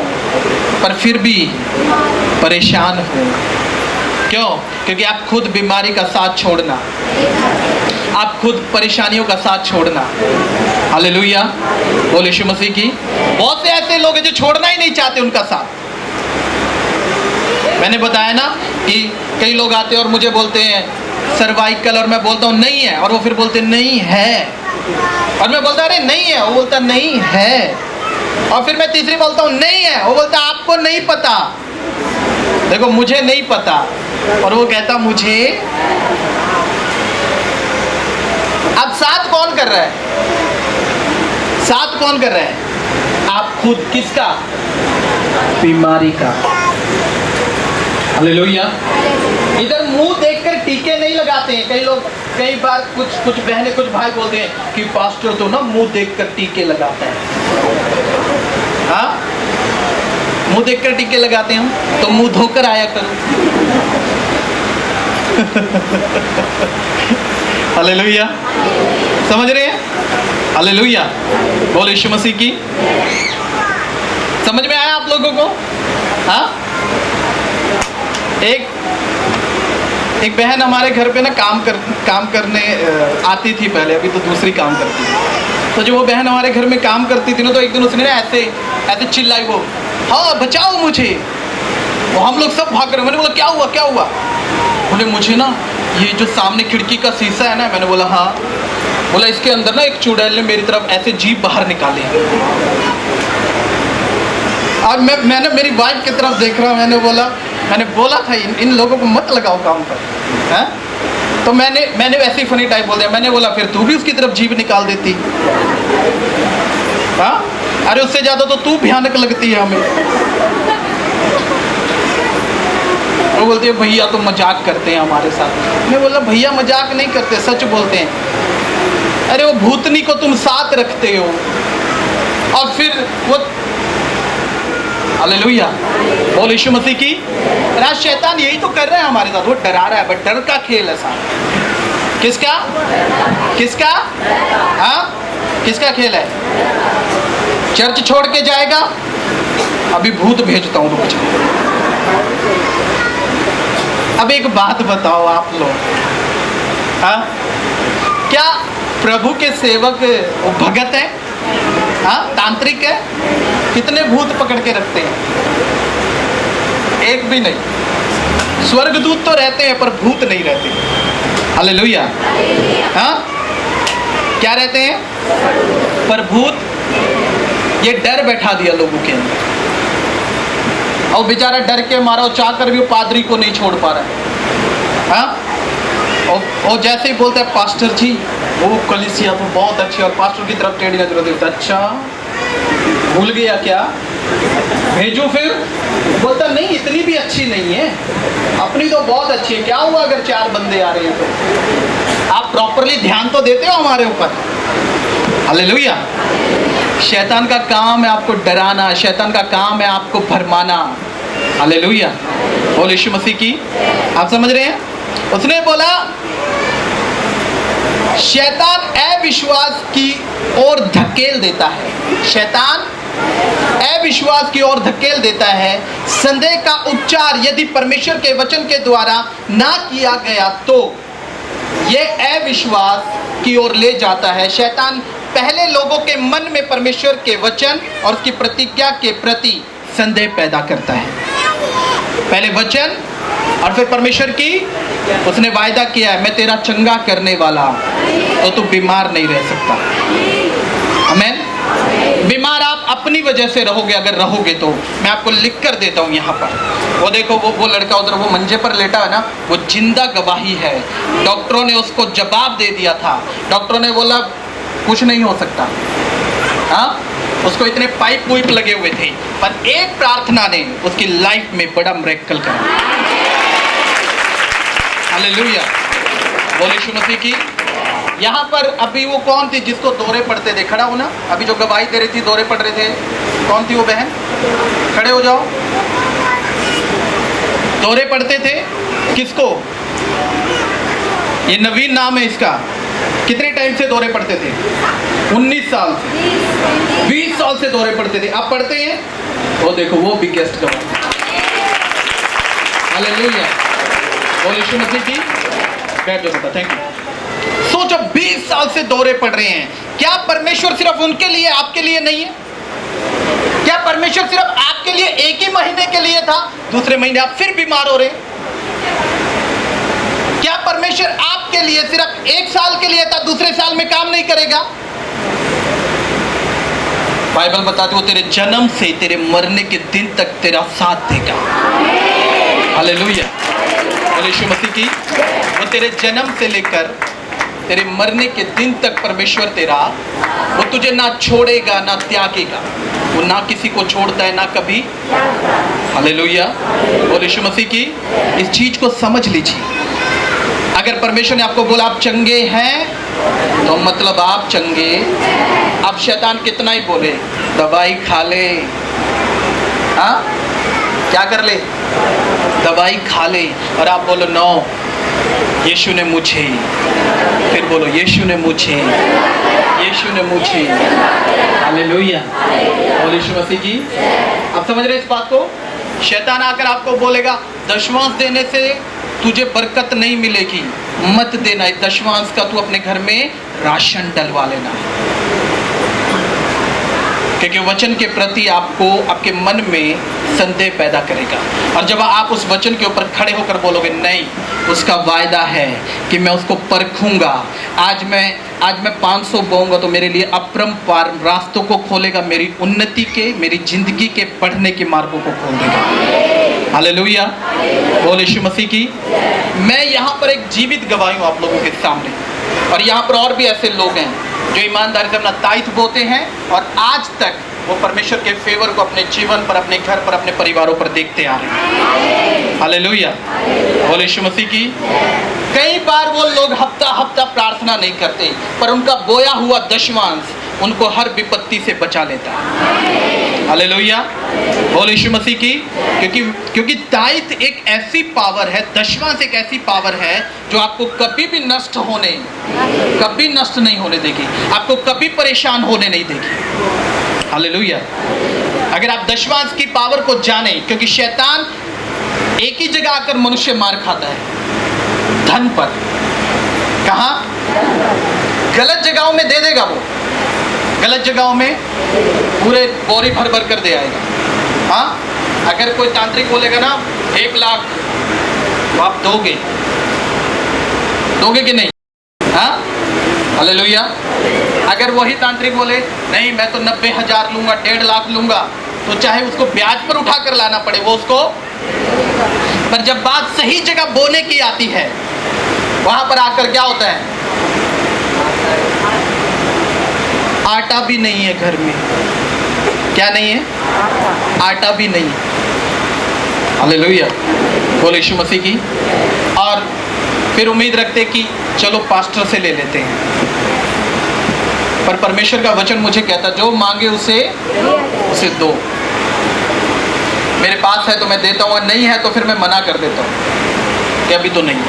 Speaker 1: पर फिर भी परेशान हूं। क्यों? क्योंकि आप खुद बीमारी का साथ छोड़ना, आप खुद परेशानियों का साथ छोड़ना। हालेलुया, बोल यीशु मसीह की। बहुत से ऐसे लोग हैं जो छोड़ना ही नहीं चाहते उनका साथ। मैंने बताया ना कि कई लोग आते हैं और मुझे बोलते हैं सर्वाइकल, और मैं बोलता हूँ नहीं है, और वो फिर बोलते नहीं है, और मैं बोलता अरे नहीं है, वो बोलता नहीं है, और फिर मैं तीसरी बोलता हूँ नहीं है, वो बोलता आपको नहीं पता। देखो मुझे नहीं पता, और वो कहता मुझे। अब साथ कौन कर रहा है? साथ कौन कर रहा है? आप खुद। किसका? बीमारी का। हालेलुया। इधर मुंह देखकर टीके नहीं लगाते हैं। कई लोग, कई बार कुछ बहनें, कुछ भाई बोलते हैं कि पास्टर तो ना मुंह देखकर टीके लगाता है। हाँ, मुंह देखकर टीके लगाते हैं हम, तो मुंह धोकर आया करो। हालेलुया, समझ रहे हैं? हालेलुया, बोल यीशु मसीह की। समझ में आया आप लोगों को? हाँ, एक बहन हमारे घर पे ना काम करने आती थी पहले, अभी तो दूसरी काम करती है। तो जो वो बहन हमारे घर में काम करती थी ना, तो एक दिन उसने ना ऐसे चिल्लाई, वो हाँ बचाओ मुझे। वो हम लोग सब भाग रहे। मैंने बोला क्या हुआ क्या हुआ? बोले मुझे ना ये जो सामने खिड़की का शीशा है ना। मैंने बोला हाँ। बोला इसके अंदर ना एक चुड़ैल ने मेरी तरफ ऐसे जीभ बाहर निकाली। और मैंने मेरी वाइफ की तरफ देख रहा हूँ। मैंने बोला था इन लोगों को मत लगाओ काम पर, है? तो मैंने वैसे ही फनी टाइप बोल दिया। मैंने बोला फिर तू भी उसकी तरफ जीभ निकाल देती। हाँ, अरे उससे ज्यादा तो तू भयानक लगती है हमें। वो बोलती है भैया तो मजाक करते हैं हमारे साथ। मैं बोला भैया मजाक नहीं करते, सच बोलते हैं। अरे वो भूतनी को तुम साथ रखते हो और फिर वो, हालेलुया, बोल यीशु मसीह की। राज शैतान यही तो कर रहा है हमारे साथ, वो डरा रहा है। बट डर का खेल है साहब। किसका किसका? हाँ, किसका खेल है? चर्च छोड़ के जाएगा, अभी भूत भेजता हूँ, रुक जाओ। अब एक बात बताओ आप लोग, हाँ, क्या प्रभु के सेवक वो भगत है? हाँ, तांत्रिक है? कितने भूत पकड़ के रखते हैं? एक भी नहीं। स्वर्गदूत तो रहते हैं पर भूत नहीं रहते। हालेलुया। हाँ, क्या रहते हैं? पर भूत। ये डर बैठा दिया लोगों के अंदर, और बेचारा डर के मारा, चाह कर भी वो पादरी को नहीं छोड़ पा रहा है। हाँ, और जैसे ही बोलता है पास्टर जी वो कलीसिया तो बहुत अच्छी, और पास्टर की तरफ टेढ़ी नजर होती है। अच्छा, भूल गया क्या? भेजो फिर। बोलता नहीं इतनी भी अच्छी नहीं है, अपनी तो बहुत अच्छी है। क्या हुआ अगर 4 बंदे आ रहे हैं तो? आप प्रॉपरली ध्यान तो देते हो हमारे ऊपर। हालेलुया। शैतान का काम है आपको डराना, शैतान का काम है आपको भरमाना। हालेलुया, बोल यीशु मसीह की। आप समझ रहे हैं? उसने बोला शैतान अविश्वास की ओर धकेल देता है। शैतान अविश्वास की ओर धकेल देता है। संदेह का उपचार यदि परमेश्वर के वचन के द्वारा ना किया गया तो ये अविश्वास की ओर ले जाता है। शैतान पहले लोगों के मन में परमेश्वर के वचन और उसकी प्रतिज्ञा के प्रति संदेह पैदा करता है। पहले वचन और फिर परमेश्वर की, उसने वायदा किया है मैं तेरा चंगा करने वाला, तो तू बीमार नहीं रह सकता। आमीन। बीमार आप अपनी वजह से रहोगे, अगर रहोगे तो। मैं आपको लिख कर देता हूँ यहाँ पर। वो देखो वो लड़का उधर वो मंजे पर लेटा है ना, वो जिंदा गवाही है। डॉक्टरों ने उसको जवाब दे दिया था। डॉक्टरों ने बोला कुछ नहीं हो सकता। हाँ, उसको इतने पाइप वाइप लगे हुए थे, पर एक प्रार्थना ने उसकी लाइफ में बड़ा मिरेकल करा। हालेलुया, बोल यीशु मसीह की। यहाँ पर अभी वो कौन थी जिसको दौरे पड़ते थे? खड़ा हो ना, अभी जो गवाही दे रही थी, दौरे पड़ रहे थे, कौन थी वो बहन? खड़े हो जाओ। दौरे पड़ते थे किसको? ये नवीन नाम है इसका। कितने टाइम से दौरे पड़ते थे? 19 साल से, 20 साल से दौरे पड़ते थे। अब पढ़ते हैं? वो देखो वो बिगेस्ट गवाह। हालेलुया, बोल यीशु मसीह की। बैठ जाओ बेटा, थैंक यू। सोचो 20 साल से दौरे पड़ रहे हैं। क्या परमेश्वर सिर्फ उनके लिए, आपके लिए नहीं है? क्या परमेश्वर सिर्फ आपके लिए एक ही महीने के लिए था, दूसरे महीने आप फिर बीमार हो रहे हैं? क्या परमेश्वर आपके लिए सिर्फ 1 साल के लिए था, दूसरे साल में काम नहीं करेगा? बाइबल बताती है वो तेरे जन्म से तेरे मरने के दिन तक तेरा साथ देगा। हालेलुया, बोल यीशु मसीह की। वो तेरे जन्म से लेकर तेरे मरने के दिन तक परमेश्वर तेरा वो तुझे ना छोड़ेगा ना त्यागेगा। वो ना किसी को छोड़ता है ना कभी। हालेलुया, बोल यीशु मसीह की। इस चीज को समझ लीजिए। अगर परमेश्वर ने आपको बोला आप चंगे हैं तो मतलब आप चंगे। अब शैतान कितना ही बोले, दवाई खा ले, हाँ क्या कर ले, दवाई खा ले, और आप बोलो नो यीशु ने मुझे, फिर बोलो यीशु ने मुझे, यीशु ने मुझे। हालेलुया, बोल यीशु मसीह की। आप समझ रहे इस बात को? शैतान आकर आपको बोलेगा दशमांश देने से तुझे बरकत नहीं मिलेगी, मत देना, दशमांश का तू अपने घर में राशन डलवा लेना, क्योंकि वचन के प्रति आपको आपके मन में संदेह पैदा करेगा। और जब आप उस वचन के ऊपर खड़े होकर बोलोगे नहीं, उसका वायदा है कि मैं उसको परखूंगा, आज मैं 500 बोऊंगा तो मेरे लिए अपरंपार रास्तों को खोलेगा, मेरी उन्नति के, मेरी जिंदगी के बढ़ने के मार्गों को खोल देगा। हालेलुया, बोल यीशु मसीह की। मैं यहाँ पर एक जीवित गवाही हूँ आप लोगों के सामने, और यहाँ पर और भी ऐसे लोग हैं जो ईमानदारी से अपना ताइथ बोते हैं और आज तक वो परमेश्वर के फेवर को अपने जीवन पर, अपने घर पर, अपने परिवारों पर देखते आ रहे हैं। हालेलुया, बोल यीशु मसीह की। कई बार वो लोग हफ्ता हफ्ता प्रार्थना नहीं करते, पर उनका बोया हुआ दशमांश उनको हर विपत्ति से बचा लेता है। हालेलुया, बोल यीशु मसीह की। क्योंकि ताइथ एक ऐसी पावर है, दशमांश एक ऐसी पावर है जो आपको कभी भी कभी नष्ट नहीं होने देगी, आपको कभी परेशान होने नहीं देगी। हालेलुया, अगर आप दशमांश की पावर को जाने, क्योंकि शैतान एक ही जगह आकर मनुष्य मार खाता है, धन पर। कहाँ? गलत जगहों में दे देगा वो, गलत जगहों में पूरे बोरी भर भर कर दे आएगा। हाँ, अगर कोई तांत्रिक बोलेगा ना 1 लाख तो आप दोगे कि नहीं? हाँ, हालेलुया। अगर वही तांत्रिक बोले नहीं मैं तो 90,000 लूंगा, 1.5 लाख लूंगा, तो चाहे उसको ब्याज पर उठा कर लाना पड़े वो उसको। पर जब बात सही जगह बोने की आती है, वहां पर आकर क्या होता है? आटा भी नहीं है घर में। क्या नहीं है? आटा भी नहीं है। हालेलुया, बोल यीशु मसीह की। और फिर उम्मीद रखते कि चलो पास्टर से ले लेते हैं, पर परमेश्वर का वचन मुझे कहता जो मांगे उसे दो। मेरे पास है तो मैं देता हूँ, नहीं है तो फिर मैं मना कर देता हूँ कि अभी तो नहीं।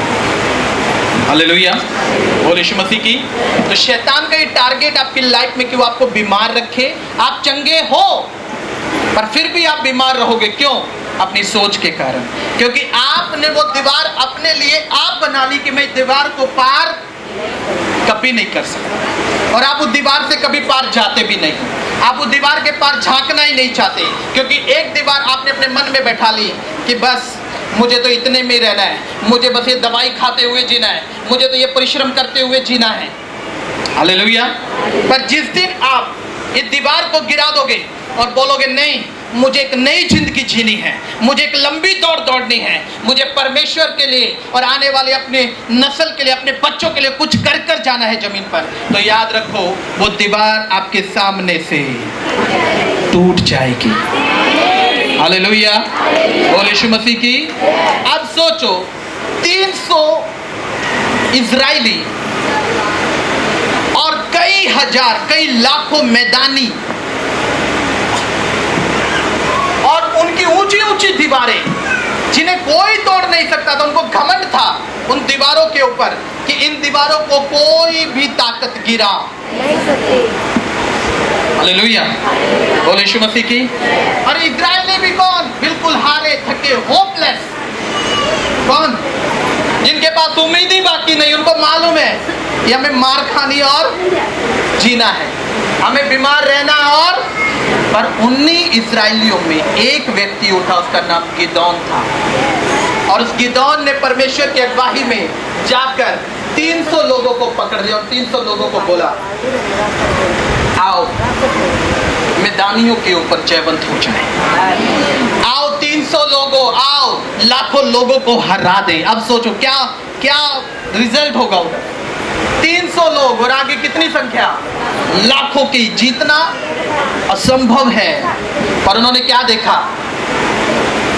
Speaker 1: हालेलुया, बोल यीशु मसीह की। तो शैतान का ये टारगेट आपकी लाइफ में कि वो आपको बीमार रखे। आप चंगे हो पर फिर भी आप बीमार रहोगे। क्यों? अपनी सोच के कारण, क्योंकि आपने वो दीवार अपने लिए आप बना ली कि मैं दीवार को पार कभी नहीं कर सकता, और आप उस दीवार से कभी पार जाते भी नहीं। आप उस दीवार के पार झांकना ही नहीं चाहते, क्योंकि एक दीवार आपने अपने मन में बैठा ली कि बस मुझे तो इतने में रहना है, मुझे बस ये दवाई खाते हुए जीना है, मुझे तो ये परिश्रम करते हुए जीना है। हालेलुया। पर जिस दिन आप इस दीवार को गिरा दोगे और बोलोगे नहीं, मुझे एक नई जिंदगी जीनी है, मुझे एक लंबी दौड़ दौड़नी है, मुझे परमेश्वर के लिए और आने वाले अपने नस्ल के लिए, अपने बच्चों के लिए कुछ कर कर जाना है जमीन पर, तो याद रखो वो दीवार आपके सामने से टूट जाएगी। हालेलुया, बोल यीशु मसीह की। अब सोचो 300 इजरायली और कई हजार, कई लाखों मैदानी, और उनकी ऊंची ऊंची दीवारें जिन्हें कोई तोड़ नहीं सकता था। उनको घमंड था उन दीवारों के ऊपर कि इन दीवारों को कोई भी ताकत गिरा नहीं सकती। हालेलुया, बोल यीशु मसीह की। और इजराइली भी कौन? बिल्कुल हारे थके, होपलेस। कौन? जिनके पास उम्मीद ही बाकी नहीं। उनको मालूम है कि हमें मार खानी और जीना है, हमें बीमार रहना। और पर 19 इजराइलियों में एक व्यक्ति उठा, उसका नाम गिदौन था, और उस गिदौन ने परमेश्वर की अगुवाई में जाकर 300 लोगों को पकड़ लिया और 300 लोगों को बोला आओ मैदानियों के ऊपर जयवंत हो जाए, आओ 300 लोगों, आओ लाखों लोगों को हरा दे। अब सोचो क्या क्या रिजल्ट होगा उधर। 300 लोग और आगे कितनी संख्या, लाखों की, जीतना असंभव है। पर उन्होंने क्या देखा,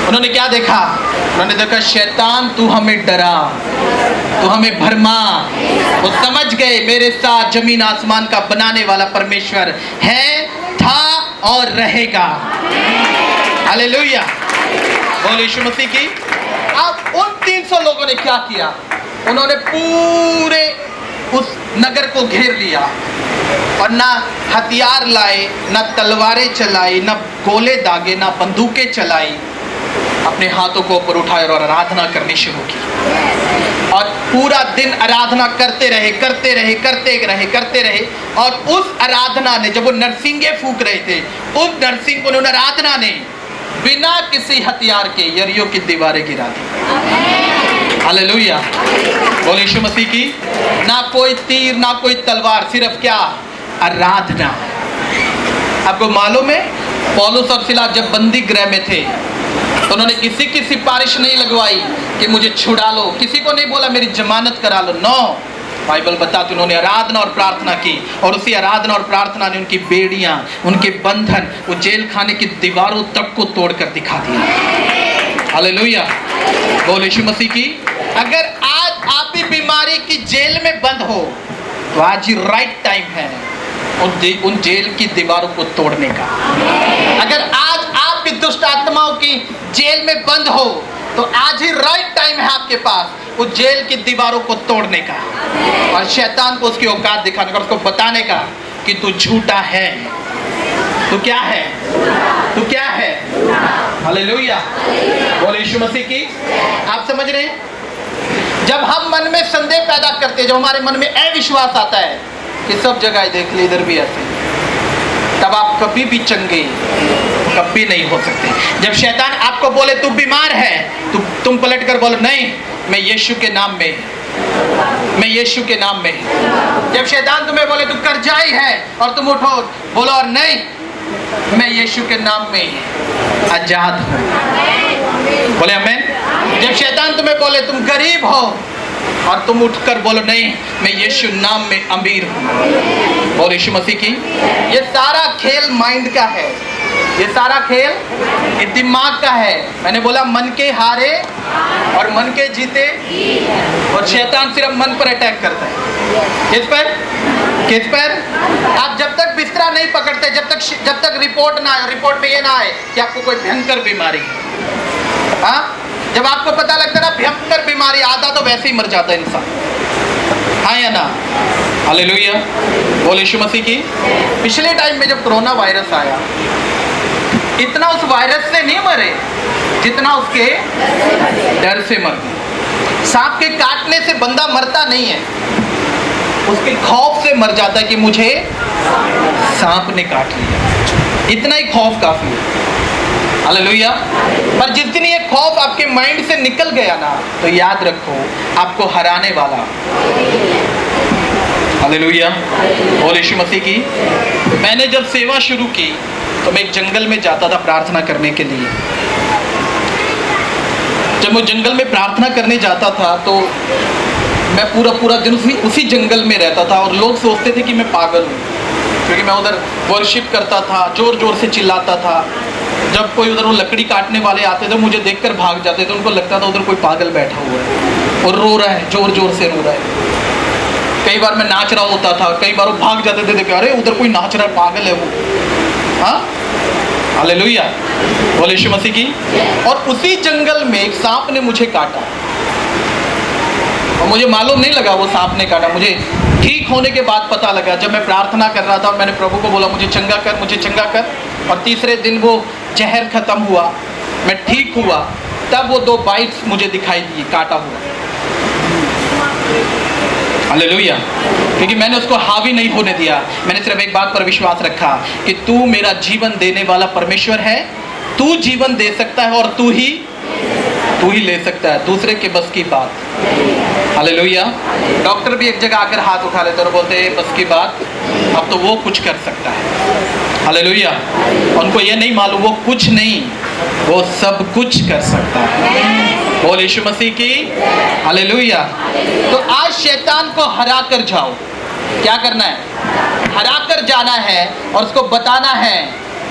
Speaker 1: उन्होंने क्या देखा, उन्होंने देखा शैतान तू हमें डरा, तू हमें भरमा। वो समझ गए मेरे साथ जमीन आसमान का बनाने वाला परमेश्वर है, था और रहेगा। हालेलुया, बोल यीशु मसीह की। अब उन 300 लोगों ने क्या किया, उन्होंने पूरे उस नगर को घेर लिया और ना हथियार लाए, ना तलवारें चलाई, ना गोले दागे, ना बंदूकें चलाई, अपने हाथों को ऊपर उठाए और आराधना करनी शुरू की। और पूरा दिन आराधना करते रहे, करते रहे, करते रहे। और उस आराधना ने, जब वो नरसिंगे फूंक रहे थे, उस नरसिंग को, उन आराधना ने बिना किसी हथियार के यरीहो की दीवारें गिरा दी। हालेलुया, बोल यीशु मसीह की। ना कोई तीर, ना कोई तलवार, सिर्फ क्या, आराधना। आपको मालूम है पौलुस और सिला जब बंदी गृह में थे तो उन्होंने किसी की सिफारिश नहीं लगवाई कि मुझे छुड़ा लो, किसी को नहीं बोला मेरी जमानत करा लो। नो, बाइबल बताती उन्होंने आराधना और प्रार्थना की, और उसी आराधना और प्रार्थना ने उनकी बेड़ियां, उनके बंधन, वो जेल खाने की दीवारों तक को तोड़कर दिखा दिया। हालेलुया, बोल यीशु मसीह की। अगर आज आप भी बीमारी की जेल में बंद हो तो आज ही राइट टाइम है उन जेल की दीवारों को तोड़ने का। अगर आज आप भी दुष्ट आत्माओं की जेल में बंद हो तो आज ही राइट टाइम है आपके पास उस जेल की दीवारों को तोड़ने का और शैतान को उसकी औकात दिखाने का, उसको बताने का कि तू झूठा है, तू क्या है, तू क्या है। हालेलुया, बोले यीशु मसीह की। आप समझ रहे हैं, जब हम मन में संदेह पैदा करते हैं, जब हमारे मन में अविश्वास आता है कि सब जगह देख ली इधर भी ऐसे, तब आप कभी भी चंगे कभी नहीं हो सकते। जब शैतान आपको बोले तू बीमार है, तुम पलट कर बोलो नहीं, मैं यीशु के नाम में, मैं यीशु के नाम में। जब शैतान तुम्हें बोले तू कर्जाई है और तुम उठो, बोलो और नहीं, मैं यीशु के नाम में आजाद हूँ। बोले आमीन। जब शैतान तुम्हें बोले तुम गरीब हो और तुम उठकर बोलो नहीं, मैं यीशु नाम में अमीर हूँ। बोल यीशु मसीह की। ये सारा खेल माइंड का है, ये सारा खेल ये दिमाग का है। मैंने बोला मन के हारे और मन के जीते, और शैतान सिर्फ मन पर अटैक करता है। किस पर, किस पर? आप जब तक बिस्तरा नहीं पकड़ते, जब तक रिपोर्ट ना आए, रिपोर्ट में ये ना आए कि आपको कोई भयंकर बीमारी है। हाँ, जब आपको पता लगता है ना भयंकर बीमारी, आधा तो वैसे ही मर जाता है इंसान, हाँ या ना। हालेलुया, बोल यीशु मसीह की। पिछले टाइम में जब कोरोना वायरस आया, इतना उस वायरस से नहीं मरे जितना उसके डर से मर गए। सांप के काटने से बंदा मरता नहीं है, उसके खौफ से मर जाता है कि मुझे सांप ने काट लिया। इतना ही खौफ काफी है। हालेलुया। पर जिस दिन ये खौफ आपके माइंड से निकल गया ना, तो याद रखो आपको हराने वाला। हालेलुया, बोल यीशु मसीह की। मैंने जब सेवा शुरू की तो मैं एक जंगल में जाता था प्रार्थना करने के लिए। जब मैं जंगल में प्रार्थना करने जाता था तो मैं पूरा दिन उसी जंगल में रहता था, और लोग सोचते थे कि मैं पागल हूँ, क्योंकि मैं उधर वर्शिप करता था, जोर जोर से चिल्लाता था। जब कोई उधर वो लकड़ी काटने वाले आते थे, मुझे देखकर भाग जाते थे। उनको लगता था उधर कोई पागल बैठा हुआ है और रो रहा है, जोर जोर से रो रहा है। कई बार मैं नाच रहा होता था, कई बार वो भाग जाते थे, देखे अरे उधर कोई नाच रहा है, पागल है वो। हाँ, हालेलुया, बोल यीशु मसीह की। और उसी जंगल में एक सांप ने मुझे काटा, और मुझे मालूम नहीं लगा वो सांप ने काटा। मुझे ठीक होने के बाद पता लगा, जब मैं प्रार्थना कर रहा था और मैंने प्रभु को बोला मुझे चंगा कर, मुझे चंगा कर, और तीसरे दिन वो जहर खत्म हुआ, मैं ठीक हुआ, तब वो 2 बाइट्स मुझे दिखाई दिए काटा हुआ। हालेलुया, क्योंकि मैंने उसको हावी नहीं होने दिया। मैंने सिर्फ एक बात पर विश्वास रखा कि तू मेरा जीवन देने वाला परमेश्वर है, तू जीवन दे सकता है और तू ही ले सकता है, दूसरे के बस की बात। हालेलुया। डॉक्टर भी एक जगह आकर हाथ उठा लेते और बोलते हैं बस की बात, अब तो वो कुछ कर सकता है। हालेलुया। उनको ये नहीं मालूम वो कुछ नहीं, वो सब कुछ कर सकता है। बोल यीशु मसीह की हालेलुया। तो आज शैतान को हरा कर जाओ। क्या करना है? हरा कर जाना है और उसको बताना है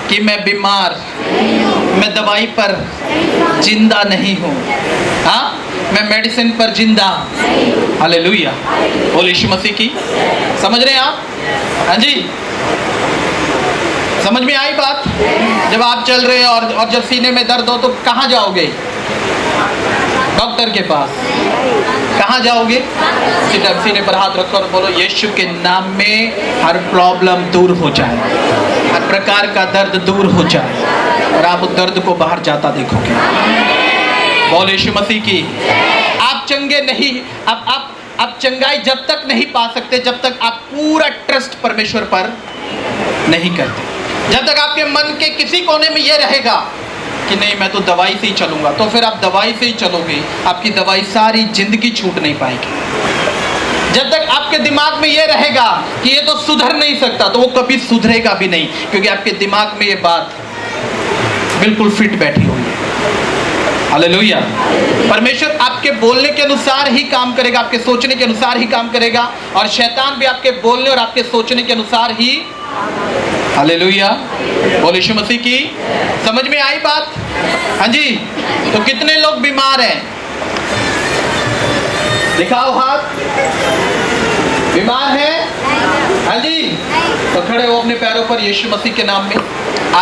Speaker 1: कि मैं बीमार, मैं दवाई पर जिंदा नहीं हूँ, हाँ, मैं मेडिसिन पर जिंदा हूँ। हालेलुया। बोल यीशु मसीह की। समझ रहे हैं आप? हाँ जी, समझ में आई बात? जब आप चल रहे हैं और जब सीने में दर्द हो तो कहाँ जाओगे? डॉक्टर के पास। कहाँ जाओगे? सीने पर हाथ रखो और बोलो यीशु के नाम में हर प्रॉब्लम दूर हो जाए, हर प्रकार का दर्द दूर हो जाए, और आप उस दर्द को बाहर जाता देखोगे। बोल यीशु मसीह की। आप चंगे नहीं, आप चंगाई जब तक नहीं पा सकते जब तक आप पूरा ट्रस्ट परमेश्वर पर नहीं करते। जब तक आपके मन के किसी कोने में ये रहेगा कि नहीं मैं तो दवाई से ही चलूंगा, तो फिर आप दवाई से ही चलोगे, आपकी दवाई सारी जिंदगी छूट नहीं पाएगी। जब तक आपके दिमाग में ये रहेगा कि ये तो सुधर नहीं सकता, तो वो कभी सुधरेगा भी नहीं, क्योंकि आपके दिमाग में ये बात बिल्कुल फिट बैठी हुई है। हालेलुया। परमेश्वर आपके बोलने के अनुसार ही काम करेगा, आपके सोचने के अनुसार ही काम करेगा, और शैतान भी आपके बोलने और आपके सोचने के अनुसार ही। हालेलुया। बोल यीशु मसीह की। समझ में आई बात? हाँ जी। तो कितने लोग बीमार हैं? दिखाओ हाथ। बीमार हैं? हाँ जी। तो खड़े हो अपने पैरों पर यीशु मसीह के नाम में। आज